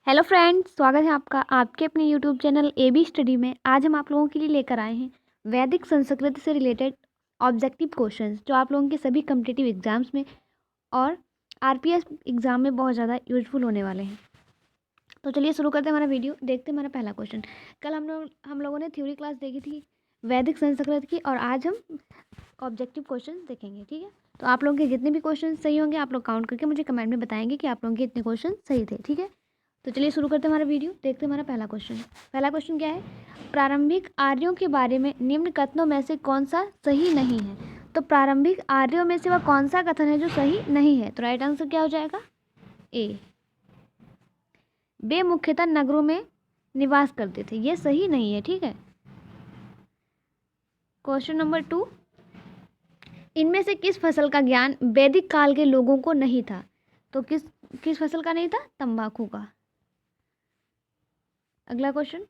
Hello friends, स्वागत है आपका आपके अपने यूट्यूब चैनल AB स्टडी में। आज हम आप लोगों के लिए लेकर आए हैं वैदिक संस्कृत से रिलेटेड ऑब्जेक्टिव क्वेश्चंस जो आप लोगों के सभी कम्पिटिटिव एग्जाम्स में और RPS एग्ज़ाम में बहुत ज़्यादा यूजफुल होने वाले हैं। तो चलिए शुरू करते हैं हमारा वीडियो। देखते हैं हमारा पहला क्वेश्चन। कल हम लोगों ने थ्योरी क्लास देखी थी वैदिक संस्कृत की, और आज हम ऑब्जेक्टिव क्वेश्चन देखेंगे। ठीक है, तो आप लोगों के जितने भी क्वेश्चन सही होंगे आप लोग काउंट करके मुझे कमेंट में बताएंगे कि आप लोगों के इतने क्वेश्चन सही थे। ठीक है, तो चलिए शुरू करते हैं हमारा वीडियो। देखते हैं हमारा पहला क्वेश्चन। पहला क्वेश्चन क्या है? प्रारंभिक आर्यों के बारे में निम्न कथनों में से कौन सा सही नहीं है? तो प्रारंभिक आर्यों में से वह कौन सा कथन है जो सही नहीं है? तो राइट आंसर क्या हो जाएगा? ए। वे मुख्यतः नगरों में निवास करते थे, ये सही नहीं है। ठीक है, क्वेश्चन नंबर 2। इनमें से किस फसल का ज्ञान वैदिक काल के लोगों को नहीं था? तो किस फसल का नहीं था? तंबाकू का। अगला क्वेश्चन,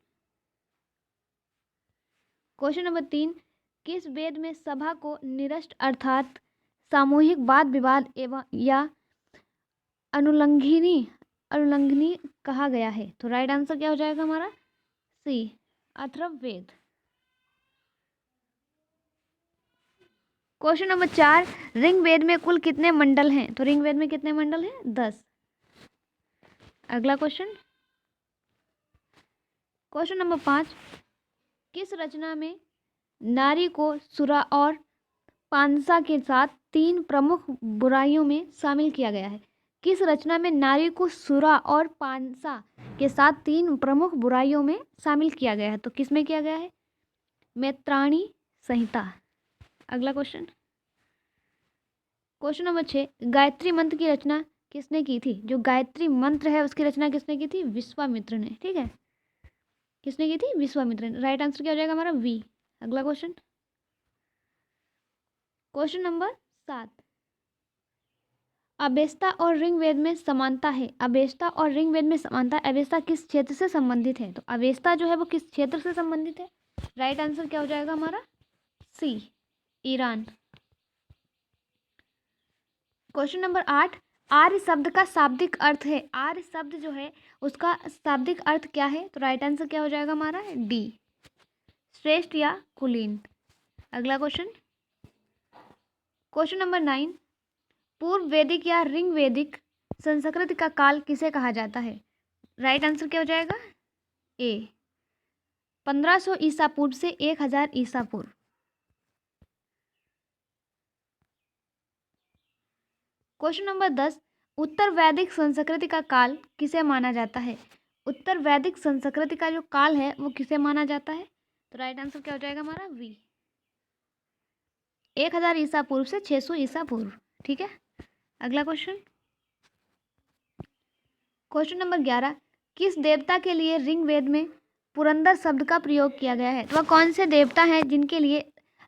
क्वेश्चन नंबर 3। किस वेद में सभा को निरस्त अर्थात सामूहिक वाद विवाद एवं या अनुलंघनी कहा गया है? तो राइट आंसर क्या हो जाएगा हमारा? C, Atharvaveda. Question number 4। Rigveda में कुल कितने मंडल हैं? तो ऋग्वेद में कितने मंडल हैं? 10। अगला क्वेश्चन, क्वेश्चन नंबर 5। किस रचना में नारी को सुरा और पांसा के साथ 3 प्रमुख बुराइयों में शामिल किया गया है? किस रचना में नारी को सुरा और पांसा के साथ 3 प्रमुख बुराइयों में शामिल किया गया है? तो किस में किया गया है? मैत्राणी संहिता। अगला क्वेश्चन, क्वेश्चन नंबर 6। गायत्री मंत्र की रचना किसने की थी? जो गायत्री मंत्र है उसकी रचना किसने की थी? विश्वामित्र ने। ठीक है, किसने की थी? विश्वामित्र ने। राइट आंसर क्या हो जाएगा हमारा? वी। अगला क्वेश्चन, क्वेश्चन नंबर 7। अवेस्ता और ऋग्वेद में समानता है। अवेस्ता और ऋग्वेद में समानता, अवेस्ता किस क्षेत्र से संबंधित है? तो अवेस्ता जो है वो किस क्षेत्र से संबंधित है? राइट आंसर क्या हो जाएगा हमारा? सी, ईरान। Question number 8। आर्य शब्द का शाब्दिक अर्थ है। आर्य शब्द जो है उसका शाब्दिक अर्थ क्या है? तो राइट आंसर क्या हो जाएगा हमारा? डी, श्रेष्ठ या कुलीन। अगला क्वेश्चन, क्वेश्चन नंबर 9। पूर्व वैदिक या ऋग्वैदिक संस्कृत का काल किसे कहा जाता है? राइट आंसर क्या हो जाएगा? ए, 1500 ईसा पूर्व से 1000 ईसा पूर्व। Question number 10। उत्तर वैदिक संस्कृति का काल किसे माना जाता है? उत्तर वैदिक संस्कृति का जो काल है वो किसे माना जाता है? तो राइट आंसर क्या हो जाएगा हमारा? वी, 1000 ईसा पूर्व से 600 ईसा पूर्व। ठीक है, अगला क्वेश्चन, क्वेश्चन नंबर 11। किस देवता के लिए ऋग्वेद में पुरंदर शब्द का प्रयोग किया गया है? तो वह कौन से देवता हैं जिनके लिए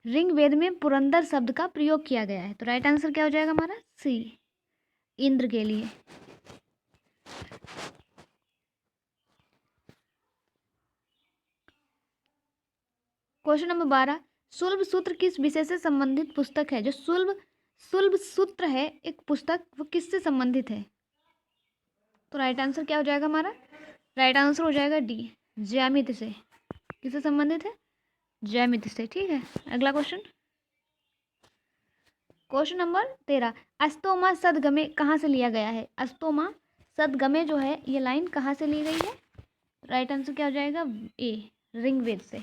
ऋग्वेद में पुरंदर शब्द का प्रयोग किया गया है? तो राइट आंसर क्या हो जाएगा हमारा? सी, इंद्र के लिए। Question number 12। शुल्ब सूत्र किस विषय से संबंधित पुस्तक है? जो शुल्ब सूत्र है एक पुस्तक, वो किससे संबंधित है? तो राइट आंसर क्या हो जाएगा हमारा? राइट आंसर हो जाएगा डी, ज्यामिति से। किससे संबंधित है? ज्यामिति से। ठीक है, अगला क्वेश्चन, क्वेश्चन नंबर 13। अस्तोमा सदगमे कहाँ से लिया गया है? अस्तोमा सदगमे जो है ये लाइन कहाँ से ली गई है? राइट आंसर क्या हो जाएगा? ए, ऋग्वेद से।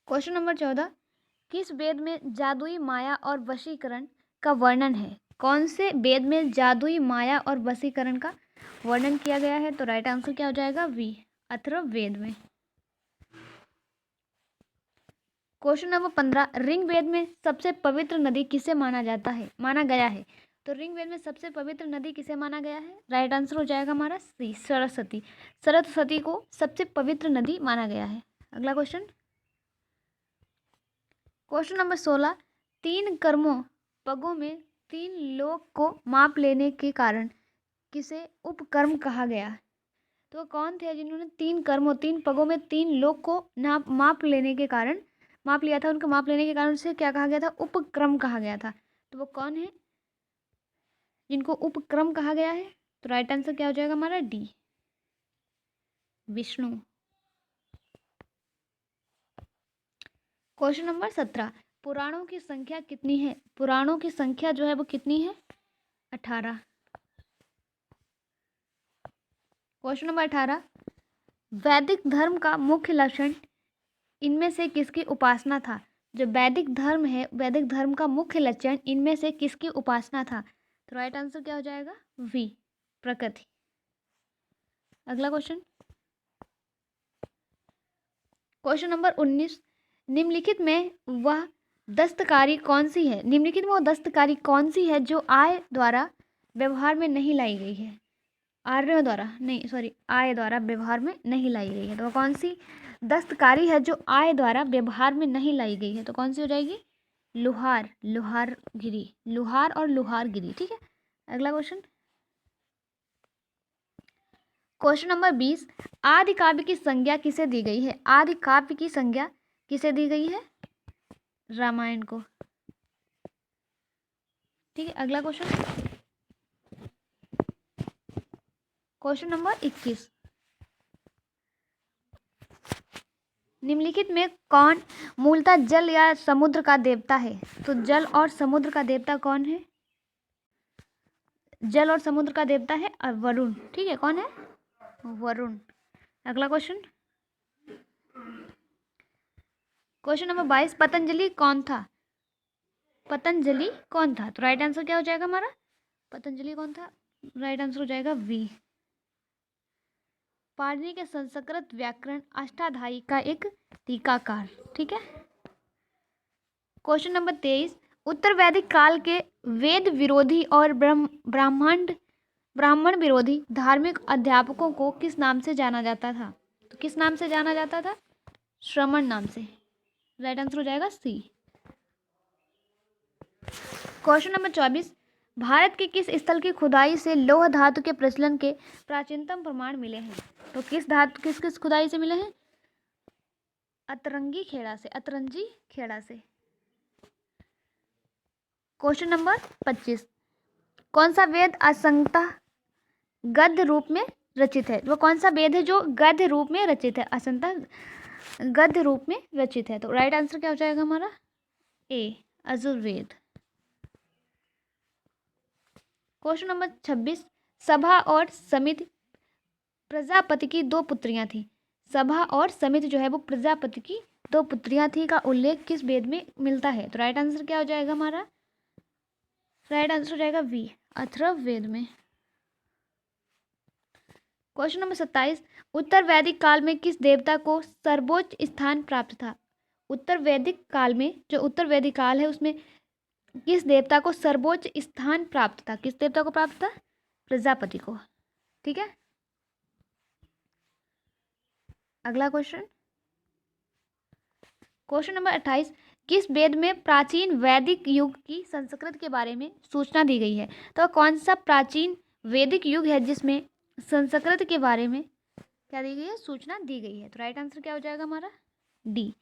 Question number 14। किस वेद में जादुई माया और वशीकरण का वर्णन है? कौन से वेद में जादुई माया और वशीकरण का वर्णन किया गया है? तो राइट आंसर क्या हो जाएगा? वी, अथर्ववेद में। Question number 15। ऋग्वेद में सबसे पवित्र नदी किसे माना गया है? तो ऋग्वेद में सबसे पवित्र नदी किसे माना गया है? राइट आंसर हो जाएगा हमारा सी, सरस्वती। सरस्वती को सबसे पवित्र नदी माना गया है। अगला क्वेश्चन, क्वेश्चन नंबर 16। 3 कर्मों पगों में 3 लोक को माप लेने के कारण किसे उपकर्म कहा गया? तो कौन थे जिन्होंने 3 पगों में 3 लोक को माप लिया था? उनको माप लेने के कारण से क्या कहा गया था? उपक्रम कहा गया था। तो वो कौन है? जिनको उपक्रम कहा गया है? तो राइट आंसर क्या हो जाएगा हमारा? डी, विष्णु। क्वेश्चन नंबर 17, पुराणों की संख्या कितनी है? पुराणों की संख्या जो है वो कितनी है? 18। क्वेश्चन नंबर 18, वैदिक धर्म का मुख्य लक्षण इनमें से किसकी उपासना था? जो वैदिक धर्म है, वैदिक धर्म का मुख्य लक्षण इनमें से किसकी उपासना था? तो राइट आंसर क्या हो जाएगा? वी, प्रकृति। अगला क्वेश्चन, क्वेश्चन नंबर 19, निम्नलिखित में वह दस्तकारी कौन सी है? निम्नलिखित में वो दस्तकारी कौन सी है जो आय द्वारा व्यवहार में नहीं लाई गई है? आर्यों द्वारा नहीं, सॉरी, आय द्वारा व्यवहार में नहीं लाई गई है। तो वो कौन सी दस्तकारी है जो आय द्वारा व्यवहार में नहीं लाई गई है? तो कौन सी हो जाएगी? लुहार, लुहारगिरी, लुहार और लुहारगिरी। ठीक है, अगला क्वेश्चन, क्वेश्चन नंबर 20, आदि काव्य की संज्ञा किसे दी गई है? आदि काव्य की संज्ञा किसे दी गई है? रामायण को। ठीक है, अगला क्वेश्चन, क्वेश्चन नंबर 21, निम्नलिखित में कौन मूलतः जल या समुद्र का देवता है? तो जल और समुद्र का देवता कौन है? जल और समुद्र का देवता है वरुण। ठीक है, कौन है? वरुण। अगला क्वेश्चन, क्वेश्चन नंबर 22, पतंजलि कौन था? पतंजलि कौन था? तो राइट आंसर क्या हो जाएगा हमारा? पतंजलि कौन था? राइट आंसर हो जाएगा वी, पाणिनि के संस्कृत व्याकरण अष्टाध्यायी का एक टीकाकार। ठीक है, क्वेश्चन नंबर 23, उत्तर वैदिक काल के वेद विरोधी और ब्राह्मण विरोधी धार्मिक अध्यापकों को किस नाम से जाना जाता था? तो किस नाम से जाना जाता था? श्रमण नाम से। राइट आंसर हो जाएगा सी। क्वेश्चन नंबर 24, भारत के किस स्थल की खुदाई से लौह धातु के प्रचलन के प्राचीनतम प्रमाण मिले हैं? तो किस धातु, किस किस खुदाई से मिले हैं? अतरंगी खेड़ा से, अतरंजी खेड़ा से। क्वेश्चन नंबर 25, कौन सा वेद असंगतः गद्य रूप में रचित है? वो कौन सा वेद है जो गद्य रूप में रचित है? असंगतः गद्य रूप में रचित है। तो राइट आंसर क्या हो जाएगा हमारा? ए, यजुर्वेद। क्वेश्चन नंबर 26, सभा और समिति प्रजापति की दो पुत्रियां थी। सभा और समिति जो है वो प्रजापति की दो पुत्रियां थी का उल्लेख किस वेद में मिलता है? तो राइट आंसर क्या हो जाएगा हमारा? राइट आंसर हो जाएगा वी, अथर्ववेद में। क्वेश्चन नंबर 27, उत्तर वैदिक काल में किस देवता को सर्वोच्च स्थान प्राप्त था? उत्तर वैदिक काल में, जो उत्तर वैदिक काल है उसमें किस देवता को सर्वोच्च स्थान प्राप्त था? किस देवता को प्राप्त था? प्रजापति को। ठीक है, अगला क्वेश्चन, क्वेश्चन नंबर 28, किस वेद में प्राचीन वैदिक युग की संस्कृत के बारे में सूचना दी गई है? तो कौन सा प्राचीन वैदिक युग है जिसमें संस्कृत के बारे में क्या दी गई है? सूचना दी गई है। तो राइट आंसर क्या हो जाएगा हमारा? डी,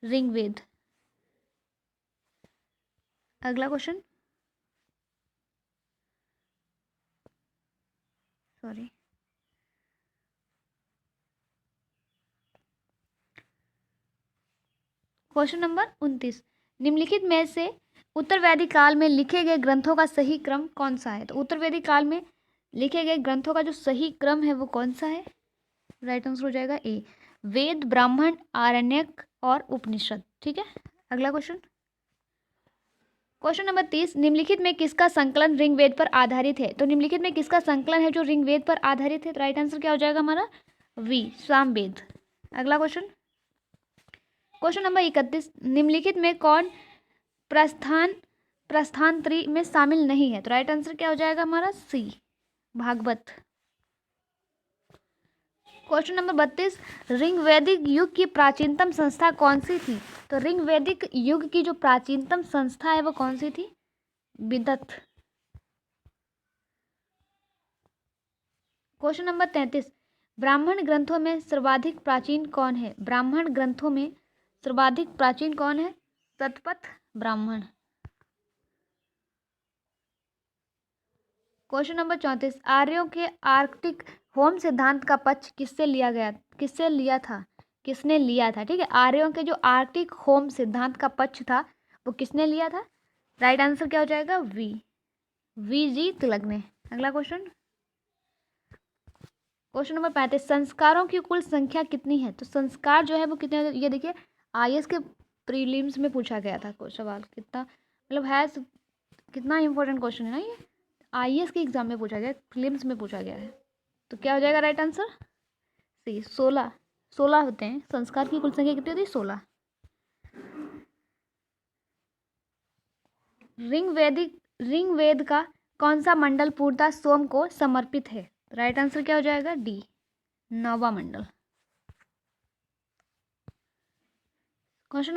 ऋग्वेद। अगला क्वेश्चन, सॉरी, क्वेश्चन नंबर 29, निम्नलिखित में से उत्तर वैदिक काल में लिखे गए ग्रंथों का सही क्रम कौन सा है? तो उत्तर वैदिक काल में लिखे गए ग्रंथों का जो सही क्रम है वो कौन सा है? राइट आंसर हो जाएगा ए, वेद, ब्राह्मण, आरण्यक और उपनिषद। ठीक है, अगला क्वेश्चन, क्वेश्चन नंबर 30, निम्नलिखित में किसका संकलन ऋग्वेद पर आधारित है? तो निम्नलिखित में किसका संकलन है जो ऋग्वेद पर आधारित है? तो राइट आंसर क्या हो जाएगा हमारा? वी, सामवेद। अगला क्वेश्चन, क्वेश्चन नंबर 31, निम्नलिखित में कौन प्रस्थानत्रयी में शामिल नहीं है? तो राइट आंसर क्या हो जाएगा हमारा? सी, भागवत। क्वेश्चन नंबर 32, ऋग्वैदिक युग की प्राचीनतम संस्था कौन सी थी? तो ऋग्वैदिक युग की जो प्राचीनतम संस्था है वो कौन सी थी? विदत। क्वेश्चन नंबर 33, ब्राह्मण ग्रंथों में सर्वाधिक प्राचीन कौन है? ब्राह्मण ग्रंथों में सर्वाधिक प्राचीन कौन है? शतपथ ब्राह्मण। क्वेश्चन नंबर 34, आर्यों के आर्कटिक होम सिद्धांत का पक्ष किससे लिया था? ठीक है, आर्यों के जो आर्कटिक होम सिद्धांत का पक्ष था वो किसने लिया था? राइट आंसर क्या हो जाएगा? वी जी तिलक ने। अगला क्वेश्चन नंबर 35, संस्कारों की कुल संख्या कितनी है? तो संस्कार जो है वो कितने होते हैं? ये देखिए, आईएएस के प्रीलिम्स में पूछा गया था कोई सवाल, कितना मतलब है, कितना इंपॉर्टेंट क्वेश्चन है ना ये, आईएएस के एग्जाम में पूछा गया, प्रीलिम्स में पूछा गया है। तो क्या हो जाएगा राइट आंसर? सी, 16 होते हैं। संस्कार की कुल संख्या कितनी होती है? 16। ऋग्वेद का कौन सा मंडल पूर्णतः सोम को समर्पित है? राइट आंसर क्या हो जाएगा? डी, 9वां मंडल। क्वेश्चन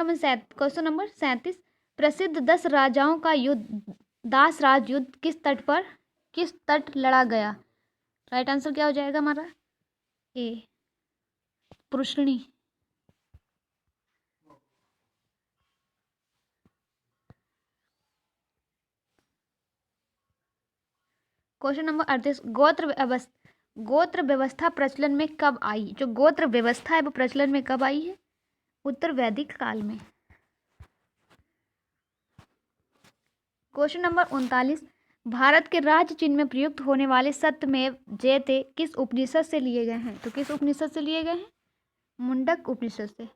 नंबर 37, प्रसिद्ध 10 राजाओं का युद्ध, दास राज युद्ध किस तट लड़ा गया? राइट आंसर क्या हो जाएगा हमारा? ए, पुरुषणी। क्वेश्चन नंबर 38, गोत्र व्यवस्था प्रचलन में कब आई? जो गोत्र व्यवस्था है वो प्रचलन में कब आई है? उत्तर वैदिक काल में। क्वेश्चन नंबर 39, भारत के राज्य चिन्ह में प्रयुक्त होने वाले सत्यमेव जयते किस उपनिषद से लिए गए हैं? तो किस उपनिषद से लिए गए हैं? मुंडक उपनिषद से।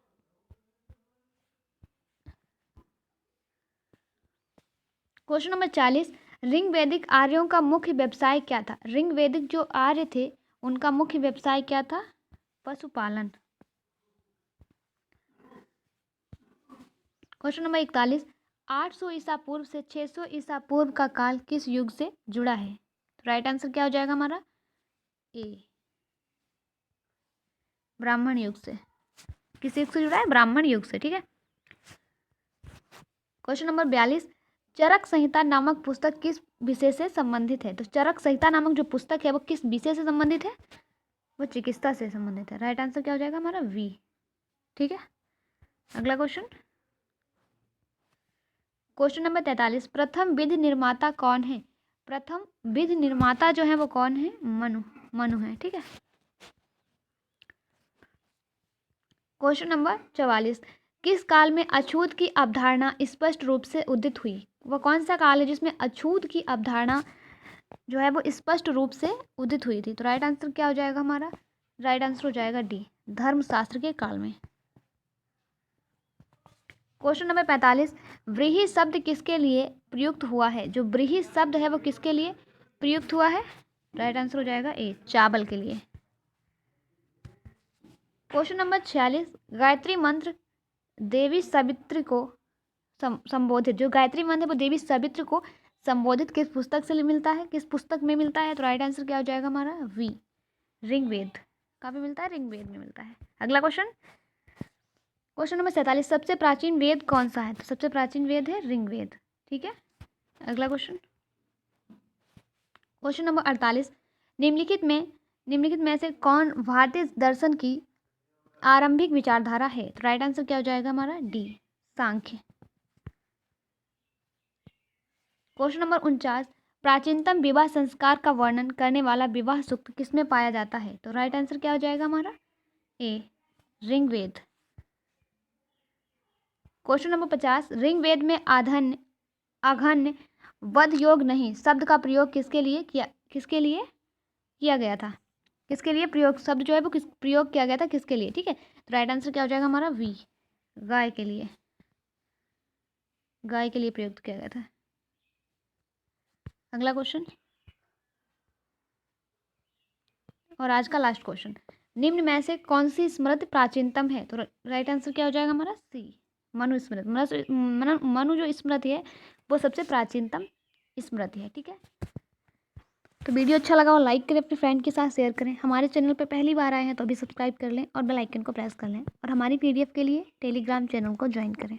क्वेश्चन नंबर 40, ऋग्वैदिक आर्यों का मुख्य व्यवसाय क्या था? ऋग्वैदिक जो आर्य थे उनका मुख्य व्यवसाय क्या था? पशुपालन। क्वेश्चन नंबर 41, 800 ईसा पूर्व से 600 ईसा पूर्व का काल किस युग से जुड़ा है? तो राइट आंसर क्या हो जाएगा हमारा? ए, ब्राह्मण युग से। किस युग से जुड़ा है? ब्राह्मण युग से। ठीक है। क्वेश्चन नंबर 42, चरक संहिता नामक पुस्तक किस विषय से संबंधित है? तो चरक संहिता नामक जो पुस्तक है वो किस विषय से संबंधित है? वो चिकित्सा से संबंधित है। राइट आंसर क्या हो जाएगा हमारा? वी। ठीक है। अगला क्वेश्चन नंबर 43, प्रथम विधि निर्माता कौन है? प्रथम विधि निर्माता जो है वो कौन है? मनु है। ठीक है। क्वेश्चन नंबर 44, किस काल में अछूत की अवधारणा स्पष्ट रूप से उदित हुई? वह कौन सा काल है जिसमें अछूत की अवधारणा जो है वो स्पष्ट रूप से उदित हुई थी? तो राइट आंसर क्या हो जाएगा हमारा? राइट आंसर हो जाएगा डी, धर्मशास्त्र के काल में। क्वेश्चन नंबर 45, व्रीहि शब्द किसके लिए प्रयुक्त हुआ है? जो व्रीहि शब्द है वो किसके लिए प्रयुक्त हुआ है? राइट आंसर हो जाएगा ए, चावल के लिए। क्वेश्चन नंबर 46, गायत्री मंत्र देवी सावित्री को संबोधित, जो गायत्री मंत्र है वो देवी सावित्री को संबोधित किस पुस्तक से मिलता है? किस पुस्तक में मिलता है? तो राइट आंसर क्या हो जाएगा हमारा? वी, ऋग्वेद। कहाँ पे मिलता है? ऋग्वेद में मिलता है। अगला क्वेश्चन नंबर 47, सबसे प्राचीन वेद कौन सा है? तो सबसे प्राचीन वेद है ऋग्वेद। ठीक है। अगला क्वेश्चन नंबर 48, निम्नलिखित में से कौन भारतीय दर्शन की आरंभिक विचारधारा है? तो राइट आंसर क्या हो जाएगा हमारा? डी, सांख्य। क्वेश्चन नंबर 49, प्राचीनतम विवाह संस्कार का वर्णन करने वाला विवाह सूक्त किसमें पाया जाता है? तो राइट आंसर क्या हो जाएगा हमारा? ए, ऋग्वेद। क्वेश्चन नंबर 50, ऋग्वेद में अघन्य वध योग नहीं शब्द का प्रयोग किसके लिए किया गया था? किसके लिए प्रयोग शब्द जो है वो प्रयोग किया गया था किसके लिए? ठीक है। तो राइट आंसर क्या हो जाएगा हमारा? वी, गाय के लिए प्रयुक्त किया गया था। अगला क्वेश्चन और आज का लास्ट क्वेश्चन, निम्न में से कौन सी स्मृति प्राचीनतम है? तो राइट आंसर क्या हो जाएगा हमारा? सी, मनुस्मृति। मनु जो स्मृति है वो सबसे प्राचीनतम स्मृति है। ठीक है। तो वीडियो अच्छा लगा हो लाइक करें, अपने फ्रेंड के साथ शेयर करें। हमारे चैनल पर पहली बार आए हैं तो अभी सब्सक्राइब कर लें और बेल आइकन को प्रेस कर लें और हमारी पीडीएफ के लिए टेलीग्राम चैनल को ज्वाइन करें।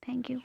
Thank you.